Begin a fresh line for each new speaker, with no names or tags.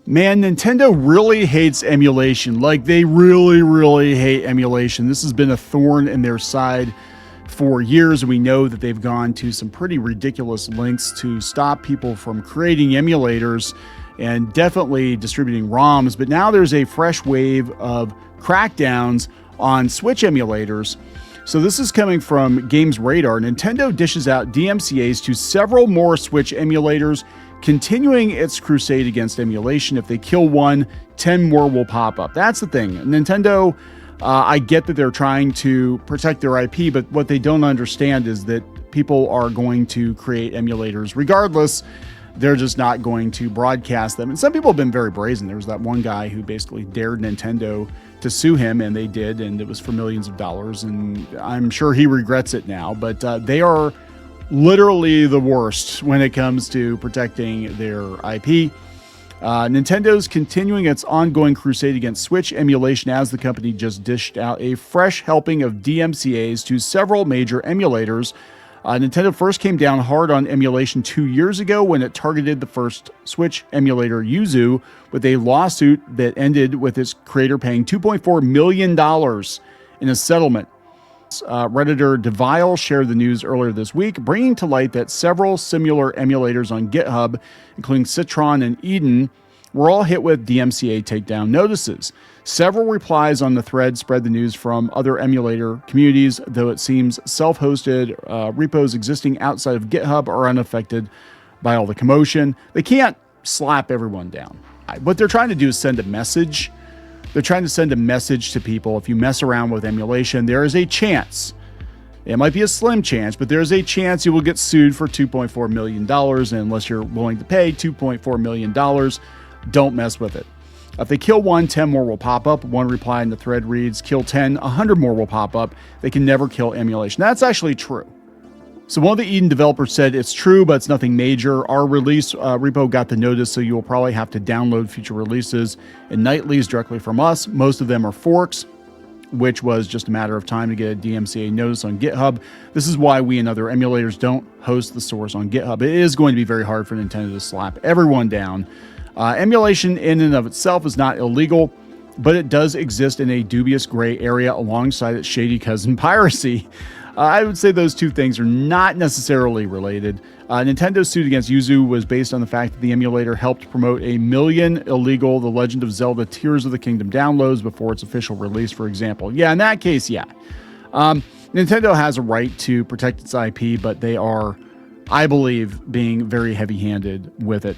Man, Nintendo really hates emulation. Like, they really, really hate emulation. This has been a thorn in their side for years. We know that they've gone to some pretty ridiculous lengths to stop people from creating emulators and definitely distributing ROMs. But now there's a fresh wave of crackdowns on Switch emulators. So this is coming from Games Radar. Nintendo dishes out DMCAs to several more Switch emulators, continuing its crusade against emulation. If they kill one, 10 more will pop up. That's the thing. Nintendo, I get that they're trying to protect their IP, but what they don't understand is that people are going to create emulators regardless. They're just not going to broadcast them. And some people have been very brazen. There was that one guy who basically dared Nintendo to sue him, and they did, and it was for millions of dollars. And I'm sure he regrets it now, but they are literally the worst when it comes to protecting their IP. Nintendo's continuing its ongoing crusade against Switch emulation as the company just dished out a fresh helping of DMCAs to several major emulators. Nintendo first came down hard on emulation 2 years ago when it targeted the first Switch emulator, Yuzu, with a lawsuit that ended with its creator paying $2.4 million in a settlement. Redditor DeVile shared the news earlier this week, bringing to light that several similar emulators on Github, including Citron and Eden, were all hit with DMCA takedown notices. Several replies on the thread spread the news from other emulator communities, though it seems self-hosted repos existing outside of GitHub are unaffected by all the commotion. They can't slap everyone down. What they're trying to do is send a message. They're trying to send a message to people. If you mess around with emulation, there is a chance. It might be a slim chance, but there's a chance you will get sued for $2.4 million. And unless you're willing to pay $2.4 million, don't mess with it. If they kill one, 10 more will pop up. One reply in the thread reads, kill 10, 100 more will pop up. They can never kill emulation. That's actually true. So one of the Eden developers said it's true, but it's nothing major. Our release repo got the notice, so you will probably have to download future releases and nightlies directly from us. Most of them are forks, which was just a matter of time to get a DMCA notice on GitHub. This is why we and other emulators don't host the source on GitHub. It is going to be very hard for Nintendo to slap everyone down. Emulation in and of itself is not illegal, but it does exist in a dubious gray area alongside its shady cousin piracy. I would say those two things are not necessarily related. Nintendo's suit against Yuzu was based on the fact that the emulator helped promote 1 million illegal The Legend of Zelda Tears of the Kingdom downloads before its official release, for example. Yeah, in that case, yeah. Nintendo has a right to protect its IP, but they are, I believe, being very heavy-handed with it.